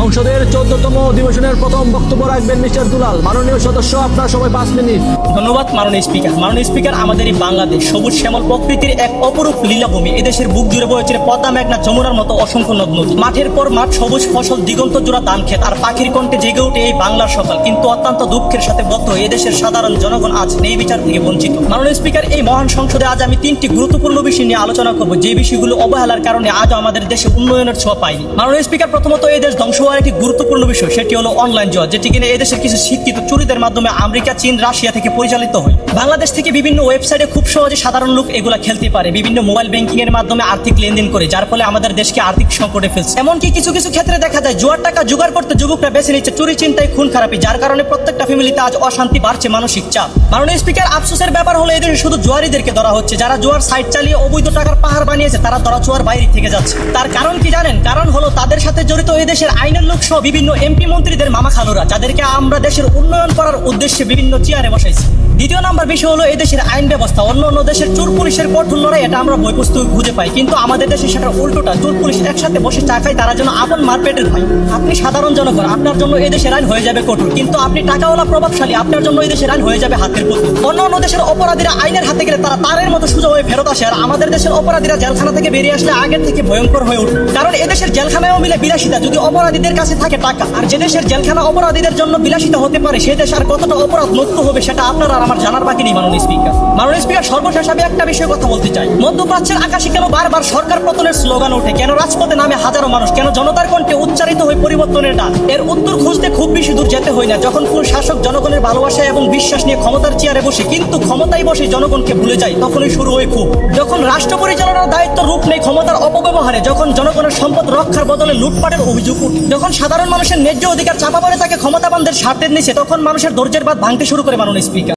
সংসদের 14তম অধিবেশনের প্রথম বক্তব্য রাখবেন মিস্টার দুলাল। মাননীয় সদস্য, আপনার সময় 5 মিনিট। ধন্যবাদ মাননীয় স্পিকার। মাননীয় স্পিকার, আমাদের এই বাংলাদেশ সবুজ শ্যামল প্রকৃতির এক অপরূপ লীলাভূমি। এদেশের বুক জুড়ে বয়ে চলে পদ্মা, মেঘনা, যমুনার মতো অসংখ্য নদ নদী। মাঠের পর মাঠ, সবুজ ফসল, দিগন্ত জোড়া ধান ক্ষেত আর পাখির কণ্ঠে জেগে ওঠে এই বাংলার সকাল। কিন্তু অত্যন্ত দুঃখের সাথে বদ্ধ এদেশের সাধারণ জনগণ আজ ন্যায় বিচার থেকে বঞ্চিত। মাননীয় স্পিকার, এই মহান সংসদে আজ আমি 3টি গুরুত্বপূর্ণ বিষয় নিয়ে আলোচনা করব, যে বিষয়গুলো অবহেলার কারণে আজও আমাদের দেশে উন্নয়নের ছোঁয়া পায়নি। মাননীয় স্পিকার, প্রথমত এই দেশ ধ্বংস হওয়ার একটি গুরুত্বপূর্ণ বিষয়, সেটি হলো অনলাইন জুয়া, যেটি কিনা এদেশের কিছু শিক্ষিত চুরিদের মাধ্যমে আমেরিকা, চীন, রাশিয়া থেকে পরিচালিত হয়। বাংলাদেশ থেকে বিভিন্ন ওয়েবসাইটে খুব সহজে সাধারণ লোক এগুলা খেলতে পারে, বিভিন্ন মোবাইল ব্যাংকিং এর মাধ্যমে আর্থিক লেনদেন করে, যার ফলে আমাদের দেশকে আর্থিক সংকটে ফেলছে। এমনকি কিছু কিছু ক্ষেত্রে দেখা যায় জুয়ার টাকা জোগাড় করতে যুবকরা বেছে নিচ্ছে চুরি, চিন্তায়, খুন খারাপি, যার কারণে প্রত্যেকটা ফ্যামিলিতে আজ অশান্তি বাড়ছে, মানসিক চাপ। মাননীয় স্পিকার, আফসোসের ব্যাপার হলো এদের শুধু জুয়ারিদেরকে ধরা হচ্ছে। যারা জুয়ার সাইট চালিয়ে অবৈধ টাকার পাহাড় বানিয়েছে তারা ধরা ছোঁয়ার বাইরে থেকে যাচ্ছে। তার কারণ কি জানেন? কারণ হলো তাদের সাথে জড়িত এই দেশের আইনের লোক সহ বিভিন্ন এমপি মন্ত্রীদের মামা খালুরা, যাদেরকে আমরা দেশের উন্নয়ন করার উদ্দেশ্যে বিভিন্ন চেয়ারে বসাইছি। দ্বিতীয় নাম্বার বিষয় হলো এই দেশের আইন ব্যবস্থা। অন্য অন্য দেশের চোর পুলিশের কঠোর লড়াই, এটা আমরা বই পুস্তকে খুঁজে পাই, কিন্তু আমাদের দেশে সেটা উল্টোটা। চোর পুলিশ একসাথে বসে চা খায়, তারা যেন আপন মারপেটের হয়। আপনি সাধারণ জনগণ, আপনার জন্য এই দেশের আইন হয়ে যাবে কঠোর, কিন্তু আপনি টাকাওয়ালা প্রভাবশালী, আপনার জন্য এই দেশের আইন হয়ে যাবে হাতের পুতুল। অন্য অন্য দেশের অপরাধীরা আইনের হাতে গেলে তারা তারের মতো সোজা হয়ে ফেরত আসে, আর আমাদের দেশের অপরাধীরা জেলখানা থেকে বেরিয়ে আসলে আগের থেকে ভয়ঙ্কর হয়ে ওঠে। কারণ এদেশের জেলখানায়ও মিলে বিলাসিতা, যদি অপরাধীদের কাছে থাকে টাকা। আর যে দেশের জেলখানা অপরাধীদের জন্য বিলাসিতা হতে পারে, সে দেশ আর কতটা অপরাধ মুক্ত হবে সেটা আপনার আর আমার জানার বাকি নেই। মাননীয় স্পিকার, সর্বশেষ আমি একটা বিষয়ে কথা বলতে চাই। মধ্যপ্রাচ্যের আকাশে কেন বারবার সরকার পতনের স্লোগান ওঠে? কেন রাজপথে নামে হাজারো মানুষ? কেন জনতার কণ্ঠে উচ্চারিত হয় পরিবর্তনের ডাক? এর উত্তর খুঁজতে খুব বেশি দূর যেতে হয় না। যখন কোন শাসক জনগণের ভালোবাসা এবং বিশ্বাস নিয়ে ক্ষমতার চেয়ারে বসে, কিন্তু ক্ষমতায় বসে জনগণকে ভুলে যায়, তখনই শুরু হয় খুব। যখন রাষ্ট্র পরিচালনার দায়িত্ব রূপ নেই ক্ষমতার অপব্যবহারে, যখন জনগণের সম্পদ রক্ষার বদলে লুটপাটের অভিযোগ উঠে, যখন সাধারণ মানুষের ন্যায্য অধিকার চাপা পড়ে থাকে ক্ষমতাবানদের স্বার্থের নিচে, তখন মানুষের ধৈর্যের বাঁধ ভাঙতে শুরু করে। মাননীয় স্পিকার।